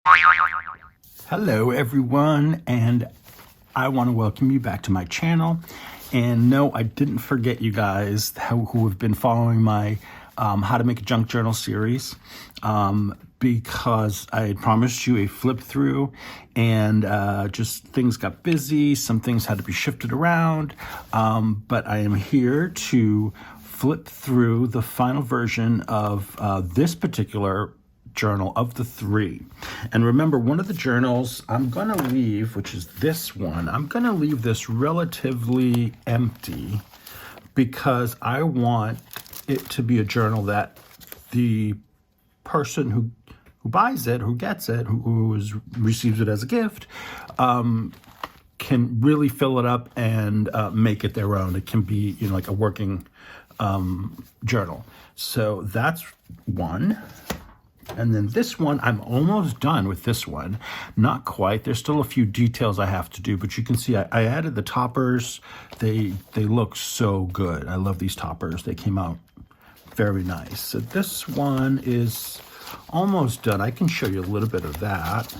Hello everyone, and I want to welcome you back to my channel. And no, I didn't forget you guys who have been following my How to Make a Junk Journal series, because I had promised you a flip through, and just things got busy, some things had to be shifted around, but I am here to flip through the final version of this particular journal of the 3. And remember, one of the journals I'm going to leave, which is this one, I'm going to leave this relatively empty because I want it to be a journal that the person who buys it, who gets it, receives it as a gift, can really fill it up and make it their own. It can be, like a working journal. So that's one. And then this one, I'm almost done with this one. Not quite. There's still a few details I have to do, but you can see I added the toppers. They look so good. I love these toppers. They came out very nice. So this one is almost done. I can show you a little bit of that.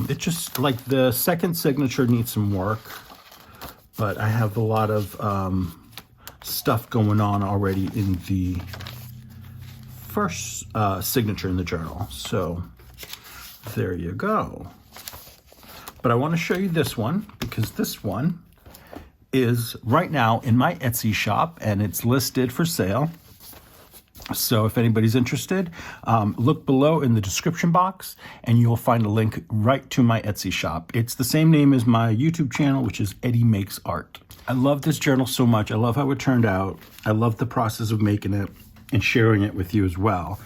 It just, like, the second signature needs some work, but I have a lot of stuff going on already in the first signature in the journal. So there you go. But I want to show you this one because this one is right now in my Etsy shop and it's listed for sale. So if anybody's interested, look below in the description box and you'll find a link right to my Etsy shop. It's the same name as my YouTube channel, which is Eddie Makes Art. I love this journal so much. I love how it turned out. I love the process of making it and sharing it with you as well.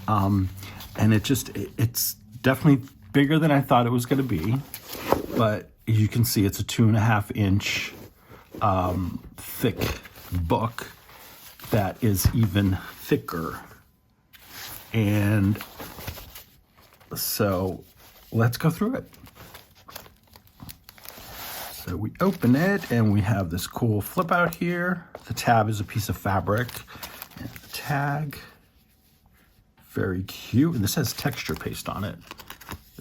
And it's definitely bigger than I thought it was going to be. But as you can see, it's a 2.5 inch thick book that is even thicker. And so let's go through it. So we open it and we have this cool flip out here. The tab is a piece of fabric. And the tag, very cute. And this has texture paste on it.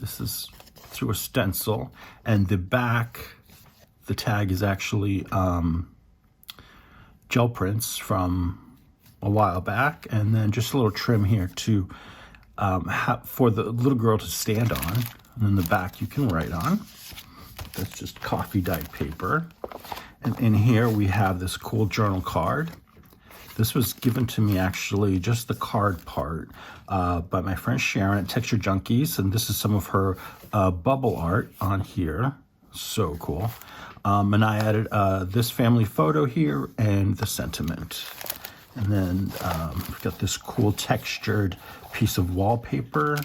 This is through a stencil. And the back, the tag is actually gel prints from a while back. And then just a little trim here to for the little girl to stand on. And then the back you can write on. That's just coffee dyed paper. And in here we have this cool journal card. This was given to me, actually, just the card part, by my friend Sharon at Texture Junkies. And this is some of her bubble art on here. So cool. And I added this family photo here and the sentiment. And then we've got this cool textured piece of wallpaper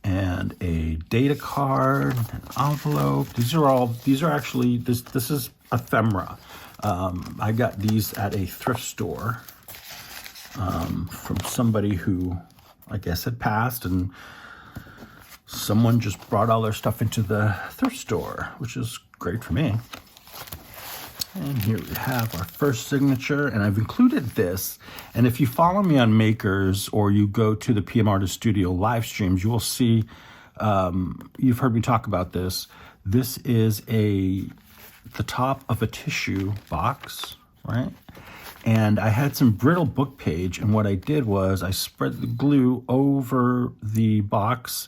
and a data card, an envelope. These are actually, this is ephemera. I got these at a thrift store from somebody who I guess had passed, and someone just brought all their stuff into the thrift store, which is great for me. And here we have our first signature, and I've included this. And if you follow me on Makers or you go to the PM Artist Studio live streams, you will see, you've heard me talk about this. This is the top of a tissue box, right? And I had some brittle book page, and what I did was I spread the glue over the box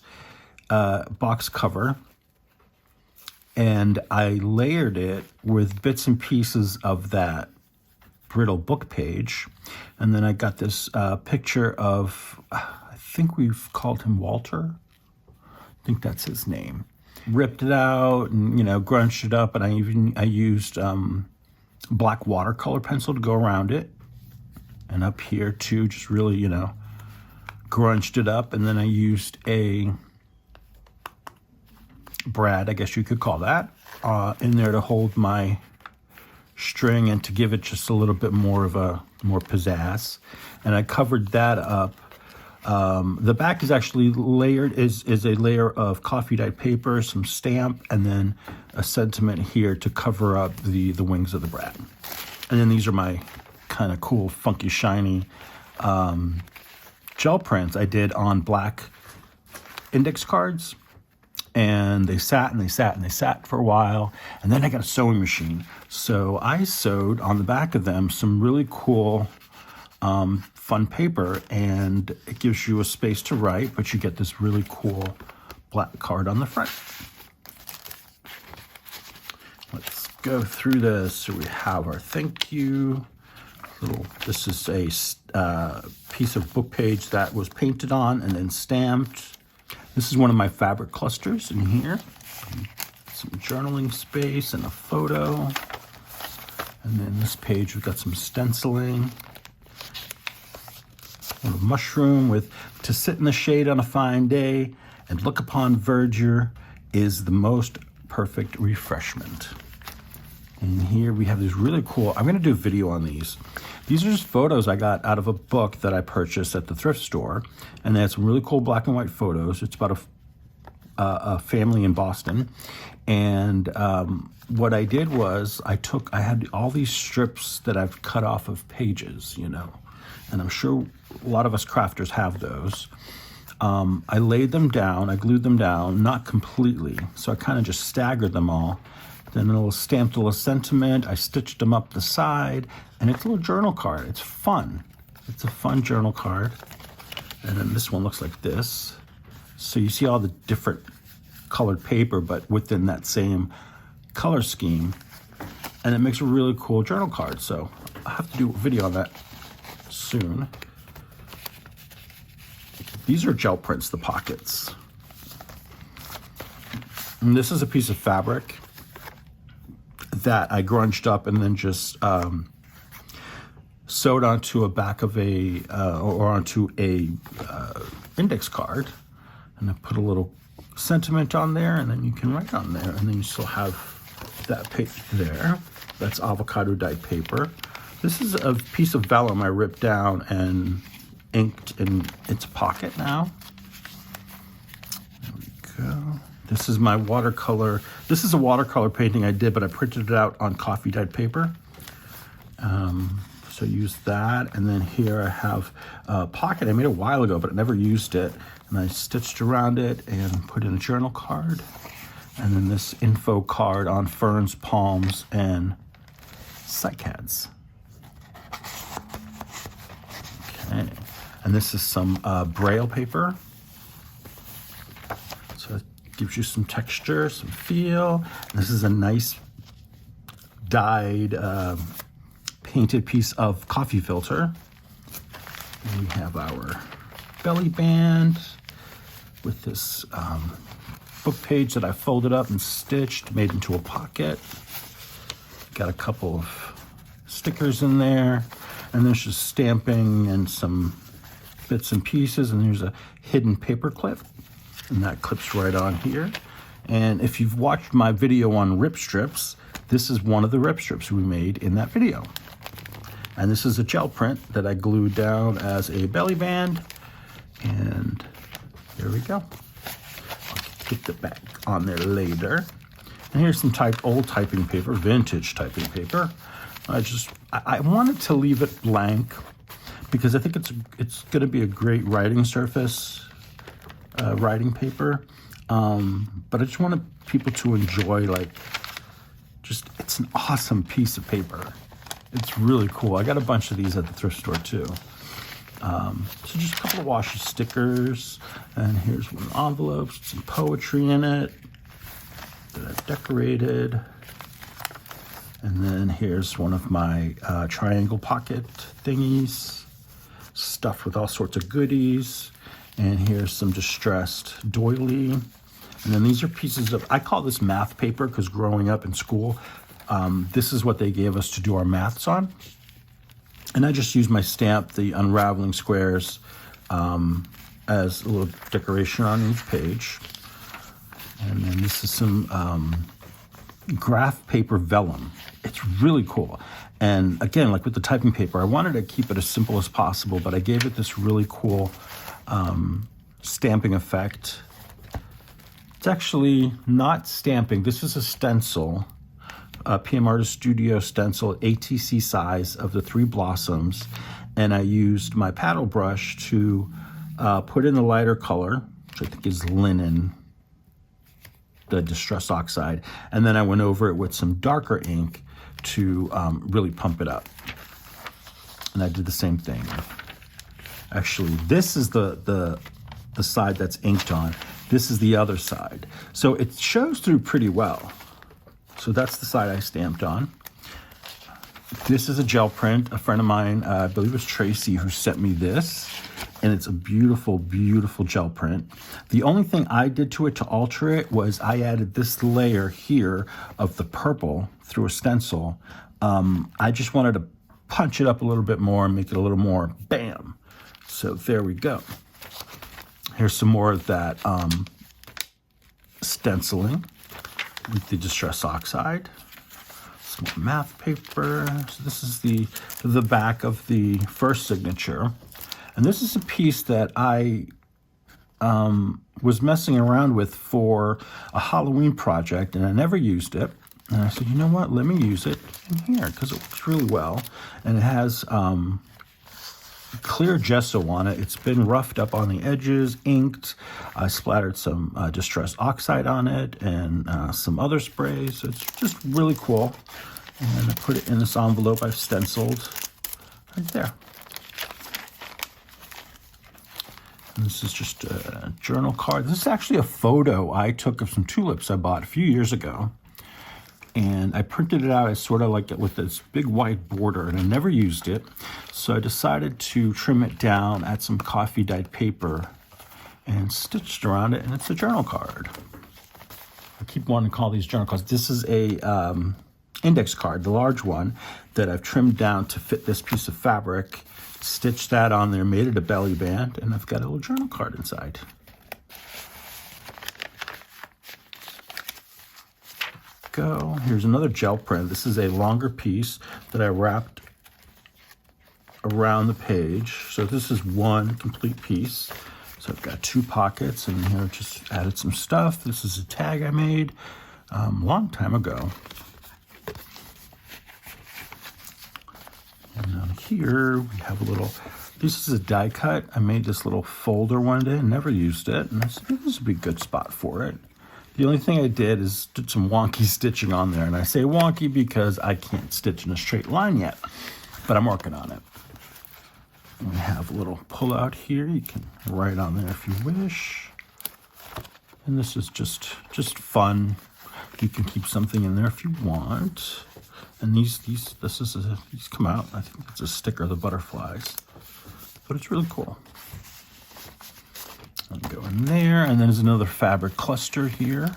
cover, and I layered it with bits and pieces of that brittle book page. And then I got this picture of, I think we've called him Walter. I think that's his name. Ripped it out and, grunched it up. And I used black watercolor pencil to go around it. And up here too, just really, grunched it up. And then I used a brad, I guess you could call that, in there to hold my string and to give it just a little bit more pizzazz. And I covered that up. The back is actually layered, is a layer of coffee dyed paper, some stamp, and then a sentiment here to cover up the wings of the brad. And then these are my kind of cool, funky, shiny gel prints I did on black index cards, and they sat and they sat and they sat for a while, and then I got a sewing machine. So I sewed on the back of them some really cool fun paper, and it gives you a space to write, but you get this really cool black card on the front. Let's go through this. So we have our thank you. This is a piece of book page that was painted on and then stamped. This is one of my fabric clusters in here. Some journaling space and a photo. And then this page, we've got some stenciling. A little mushroom with, to sit in the shade on a fine day and look upon verdure is the most perfect refreshment. And here we have these really cool, I'm gonna do a video on these. These are just photos I got out of a book that I purchased at the thrift store. And they had some really cool black and white photos. It's about a family in Boston. And what I did was I had all these strips that I've cut off of pages, you know, and I'm sure a lot of us crafters have those. I laid them down, I glued them down, not completely. So I kind of just staggered them all. Then stamped a little sentiment. I stitched them up the side, and it's a little journal card. It's fun. It's a fun journal card. And then this one looks like this. So you see all the different colored paper, but within that same color scheme. And it makes a really cool journal card. So I'll have to do a video on that soon. These are gel prints, the pockets. And this is a piece of fabric that I grunged up and then just sewed onto a back of or onto a index card, and I put a little sentiment on there, and then you can write on there, and then you still have that page there. That's avocado dyed paper. This is a piece of vellum I ripped down and inked in its pocket now. There we go. This is my watercolor. This is a watercolor painting I did, but I printed it out on coffee dyed paper. So I used that. And then here I have a pocket I made a while ago, but I never used it. And I stitched around it and put in a journal card. And then this info card on ferns, palms, and cycads. Okay. And this is some Braille paper. So it gives you some texture, some feel. This is a nice dyed, painted piece of coffee filter. And we have our belly band with this book page that I folded up and stitched, made into a pocket. Got a couple of stickers in there, and there's just stamping and some bits and pieces, and there's a hidden paper clip, and that clips right on here. And if you've watched my video on rip strips, this is one of the rip strips we made in that video. And this is a gel print that I glued down as a belly band, and there we go. I'll get the back on there later. And here's some old typing paper, vintage typing paper. I wanted to leave it blank because I think it's going to be a great writing surface, writing paper. But I just wanted people to enjoy, it's an awesome piece of paper. It's really cool. I got a bunch of these at the thrift store too. So just a couple of washi stickers, and here's one envelope, some poetry in it that I've decorated. And then here's one of my triangle pocket thingies, stuffed with all sorts of goodies. And here's some distressed doily. And then these are pieces of, I call this math paper because growing up in school, this is what they gave us to do our maths on. And I just used my stamp, the unraveling squares, as a little decoration on each page. And then this is some graph paper vellum. It's really cool. And again, like with the typing paper, I wanted to keep it as simple as possible, but I gave it this really cool stamping effect. It's actually not stamping. This is a stencil, a PM Artist Studio stencil, ATC size of the 3 blossoms. And I used my paddle brush to put in the lighter color, which which I think is linen, the Distress Oxide. And then I went over it with some darker ink to really pump it up. And I did the same thing. Actually, this is the side that's inked on. This is the other side. So it shows through pretty well. So that's the side I stamped on. This is a gel print. A friend of mine, I believe it was Tracy, who sent me this. And it's a beautiful, beautiful gel print. The only thing I did to it to alter it was I added this layer here of the purple through a stencil. I just wanted to punch it up a little bit more and make it a little more bam. So there we go. Here's some more of that stenciling with the Distress Oxide. Some more math paper. So this is the back of the first signature. And this is a piece that I was messing around with for a Halloween project, and I never used it. And I said, you know what, let me use it in here because it works really well. And it has clear gesso on it. It's been roughed up on the edges, inked. I splattered some Distress Oxide on it and some other sprays. So it's just really cool. And I put it in this envelope I've stenciled right there. And this is just a journal card. This is actually a photo I took of some tulips I bought a few years ago. And I printed it out as sort of like with this big white border, and I never used it. So I decided to trim it down, add some coffee dyed paper, and stitched around it, and it's a journal card. I keep wanting to call these journal cards. This is a index card, the large one, that I've trimmed down to fit this piece of fabric, stitched that on there, made it a belly band, and I've got a little journal card inside. Go. Here's another gel print. This is a longer piece that I wrapped around the page. So this is one complete piece. So I've got two pockets, and here I just added some stuff. This is a tag I made a long time ago. And down here we have a little, this is a die cut. I made this little folder one day and never used it. And I said, this would be a good spot for it. The only thing I did is did some wonky stitching on there. And I say wonky because I can't stitch in a straight line yet, but I'm working on it. We have a little pull out here. You can write on there if you wish. And this is just fun. You can keep something in there if you want. And these come out. I think it's a sticker of the butterflies, but it's really cool. I'll go in there, and then there's another fabric cluster here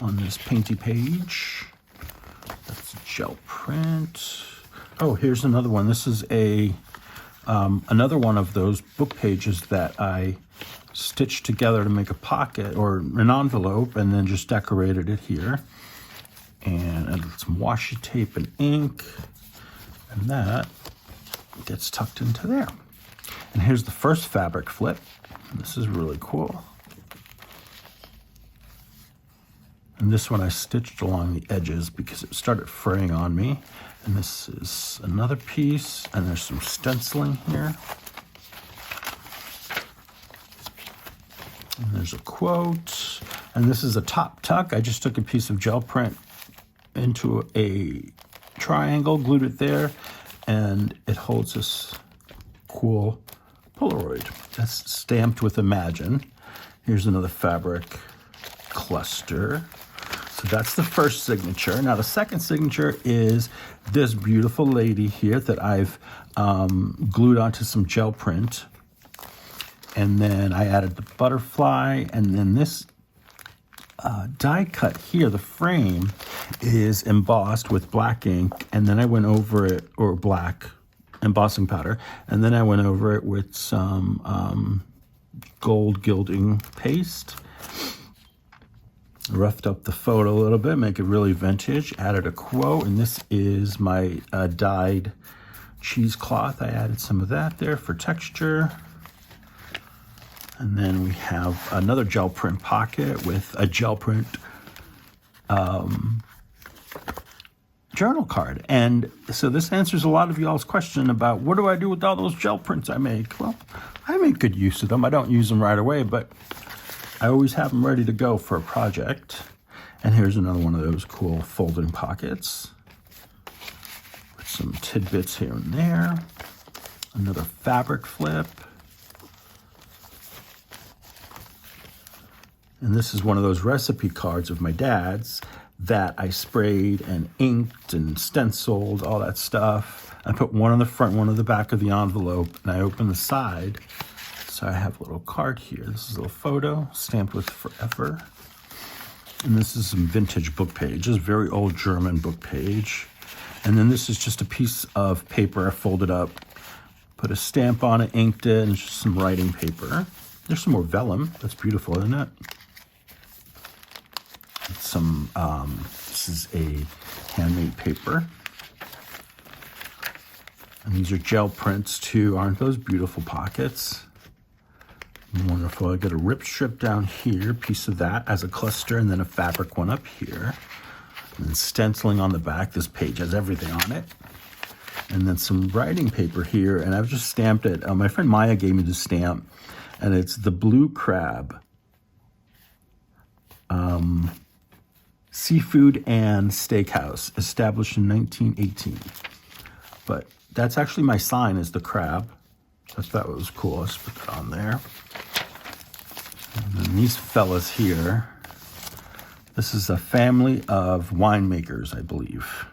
on this painty page. That's a gel print. Oh, here's another one. This is a another one of those book pages that I stitched together to make a pocket or an envelope, and then just decorated it here. And added some washi tape and ink, and that gets tucked into there. And here's the first fabric flip. This is really cool. And this one I stitched along the edges because it started fraying on me. And this is another piece, and there's some stenciling here. And there's a quote. And this is a top tuck. I just took a piece of gel print into a triangle, glued it there, and it holds this cool Polaroid that's stamped with Imagine. Here's another fabric cluster. So that's the first signature. Now the second signature is this beautiful lady here that I've glued onto some gel print. And then I added the butterfly, and then this die cut here, the frame is embossed with black ink, and then I went over it, or black embossing powder, and then I went over it with some gold gilding paste. Roughed up the photo a little bit, make it really vintage. Added a quote, and this is my dyed cheesecloth. I added some of that there for texture. And then we have another gel print pocket with a gel print journal card. And so this answers a lot of y'all's question about what do I do with all those gel prints I make? Well, I make good use of them. I don't use them right away, but I always have them ready to go for a project. And here's another one of those cool folding pockets with some tidbits here and there. Another fabric flip. And this is one of those recipe cards of my dad's that I sprayed and inked and stenciled, all that stuff. I put one on the front, one on the back of the envelope, and I open the side. So I have a little card here. This is a little photo stamped with forever. And this is some vintage book pages, very old German book page. And then this is just a piece of paper I folded up, put a stamp on it, inked it, and just some writing paper. There's some more vellum. That's beautiful, isn't it? Some, this is a handmade paper. And these are gel prints too. Aren't those beautiful pockets? Wonderful. I got a rip strip down here, piece of that as a cluster, and then a fabric one up here. And then stenciling on the back. This page has everything on it. And then some writing paper here, and I've just stamped it. My friend Maya gave me the stamp, and it's the Blue Crab. Seafood and Steakhouse, established in 1918. But that's actually my sign, is the crab. I thought it was cool. Let's put that on there. And then these fellas here, this is a family of winemakers, I believe.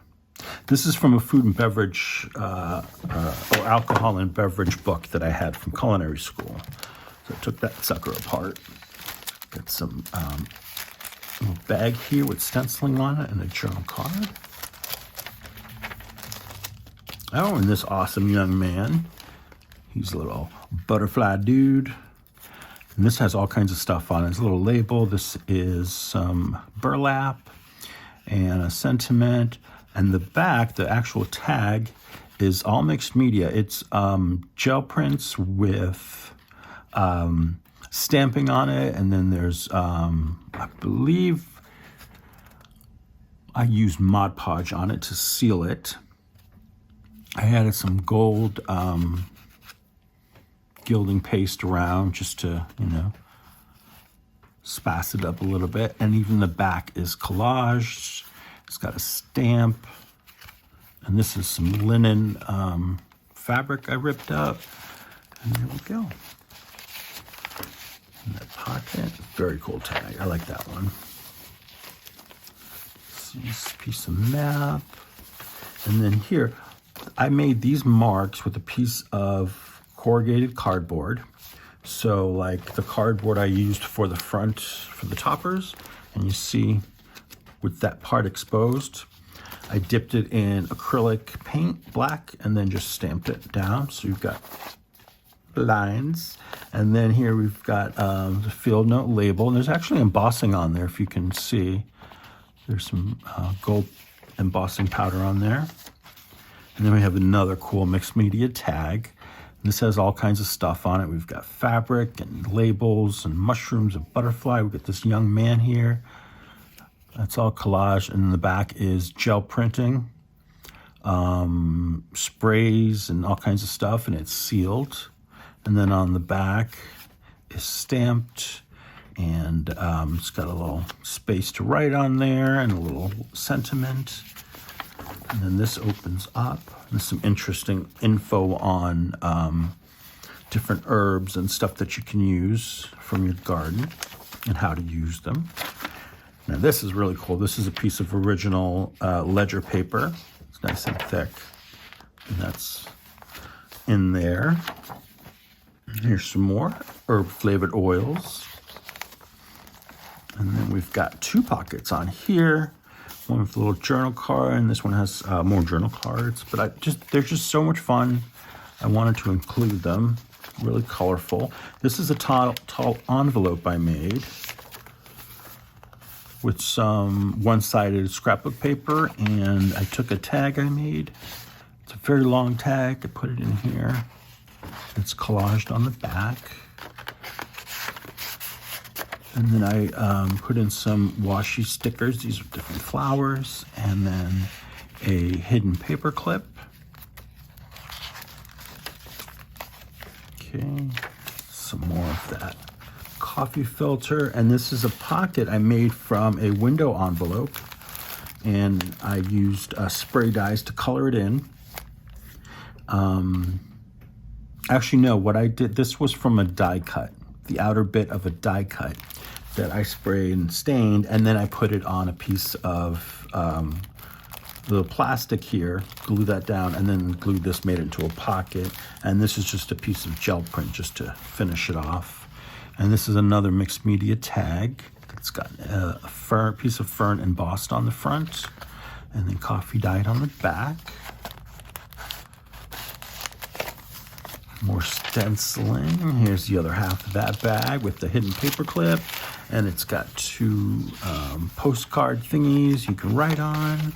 This is from a food and beverage, or alcohol and beverage book that I had from culinary school. So I took that sucker apart. Got some little bag here with stenciling on it and a journal card. Oh, and this awesome young man. He's a little butterfly dude. And this has all kinds of stuff on it. It's a little label. This is some burlap and a sentiment. And the back, the actual tag, is all mixed media. It's gel prints with stamping on it. And then there's, I believe, I used Mod Podge on it to seal it. I added some gold gilding paste around just to, spice it up a little bit. And even the back is collaged. It's got a stamp. And this is some linen fabric I ripped up. And there we go. In that pocket. Very cool tag. I like that one. This piece of map. And then here, I made these marks with a piece of corrugated cardboard. So like the cardboard I used for the front, for the toppers, and you see with that part exposed, I dipped it in acrylic paint, black, and then just stamped it down. So you've got lines. And then here we've got the field note label, and there's actually embossing on there if you can see. There's some gold embossing powder on there. And then we have another cool mixed media tag. This has all kinds of stuff on it. We've got fabric and labels and mushrooms and butterfly. We've got this young man here. That's all collage. And in the back is gel printing, sprays and all kinds of stuff. And it's sealed. And then on the back is stamped. And it's got a little space to write on there and a little sentiment. And then this opens up. There's some interesting info on different herbs and stuff that you can use from your garden and how to use them. Now this is really cool. This is a piece of original ledger paper. It's nice and thick. And that's in there. Here's some more herb-flavored oils. And then we've got two pockets on here. One with a little journal card, and this one has more journal cards. But they're just so much fun. I wanted to include them. Really colorful. This is a tall envelope I made with some one-sided scrapbook paper, and I took a tag I made. It's a very long tag. I put it in here. It's collaged on the back. And then I put in some washi stickers. These are different flowers. And then a hidden paper clip. Okay. Some more of that coffee filter, and this is a pocket I made from a window envelope, and I used spray dyes to color it in. Actually, no, what I did, this was from a die cut, the outer bit of a die cut that I sprayed and stained, and then I put it on a piece of the plastic here, glue that down, and then glue this, made it into a pocket. And this is just a piece of gel print just to finish it off. And this is another mixed media tag. It's got a piece of fern embossed on the front, and then coffee dyed on the back. More stenciling. Here's the other half of that bag with the hidden paper clip, and it's got two postcard thingies you can write on.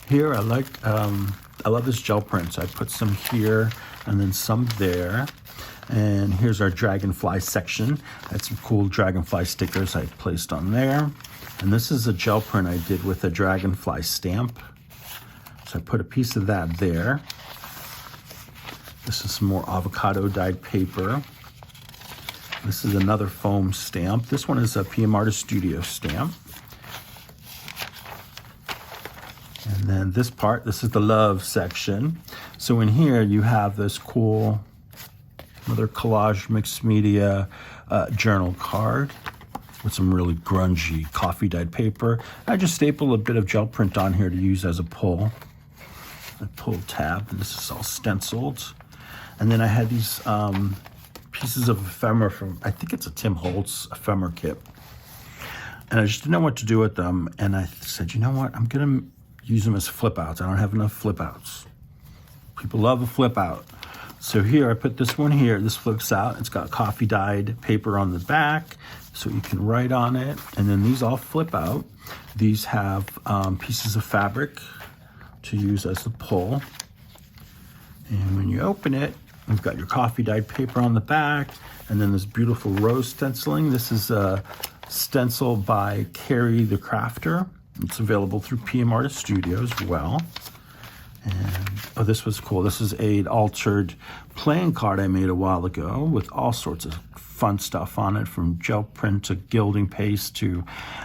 Here, I love this gel print, so I put some here and then some there. And here's our dragonfly section. I had some cool dragonfly stickers I placed on there. And this is a gel print I did with a dragonfly stamp. So I put a piece of that there. This is some more avocado dyed paper. This is another foam stamp. This one is a PM Artist Studio stamp. And then this part, this is the love section. So in here you have this cool, another collage mixed media journal card with some really grungy coffee dyed paper. I just stapled a bit of gel print on here to use as a pull tab. And this is all stenciled. And then I had these pieces of ephemera from, I think it's a Tim Holtz ephemera kit. And I just didn't know what to do with them. And I said, you know what, I'm gonna use them as flip outs. I don't have enough flip outs. People love a flip out. So here, I put this one here. This flips out. It's got coffee dyed paper on the back, so you can write on it. And then these all flip out. These have pieces of fabric to use as the pull. And when you open it, you've got your coffee dyed paper on the back, and then this beautiful rose stenciling. This is a stencil by Carrie the Crafter. It's available through PM Artist Studio as well. And oh, this was cool. This is an altered playing card I made a while ago with all sorts of fun stuff on it, from gel print to gilding paste to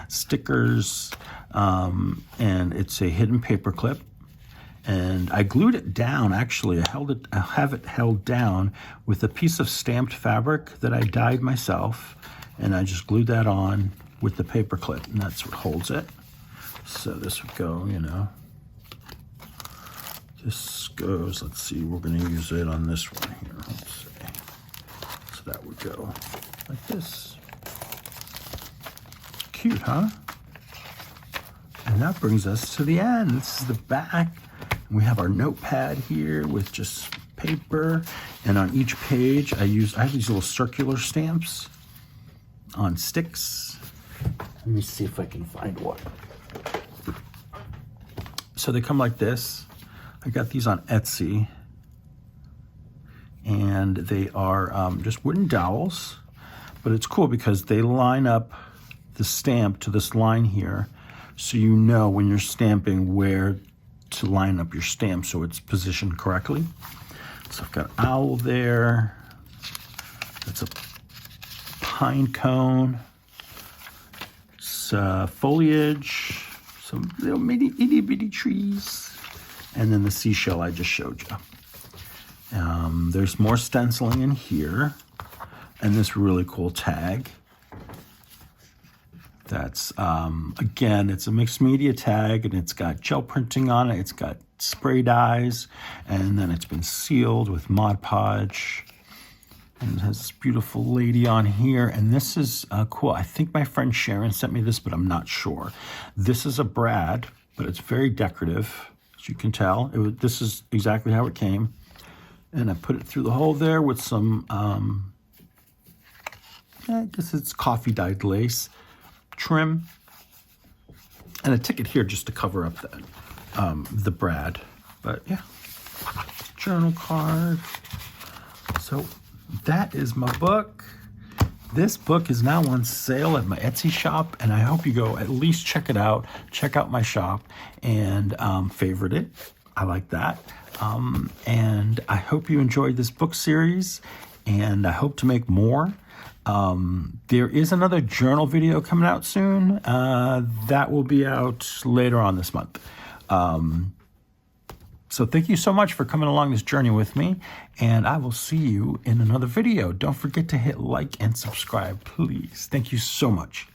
stickers. And it's a hidden paper clip. And I glued it down, actually. I have it held down with a piece of stamped fabric that I dyed myself. And I just glued that on with the paper clip, and that's what holds it. So this would go, you know, this goes, let's see, we're going to use it on this one here. Let's see. So that would go like this. Cute, huh? And that brings us to the end. This is the back. We have our notepad here with just paper. And on each page, I have these little circular stamps on sticks. Let me see if I can find one. So they come like this. I got these on Etsy, and they are just wooden dowels, but it's cool because they line up the stamp to this line here, so you know when you're stamping where to line up your stamp so it's positioned correctly. So I've got an owl there. It's a pine cone. It's foliage. Some little itty bitty trees. And then the seashell I just showed you. There's more stenciling in here. And this really cool tag. That's, again, it's a mixed media tag, and it's got gel printing on it. It's got spray dyes, and then it's been sealed with Mod Podge. And it has this beautiful lady on here. And this is cool. I think my friend Sharon sent me this, but I'm not sure. This is a brad, but it's very decorative, as you can tell. This is exactly how it came. And I put it through the hole there with some, I guess it's coffee dyed lace trim. And a ticket here just to cover up the brad. But yeah, journal card. So that is my book. This book is now on sale at my Etsy shop, and I hope you go at least check it out. Check out my shop and favorite it. I like that. And I hope you enjoyed this book series. and I hope to make more. There is another journal video coming out soon. That will be out later on this month. So thank you so much for coming along this journey with me, and I will see you in another video. Don't forget to hit like and subscribe, please. Thank you so much.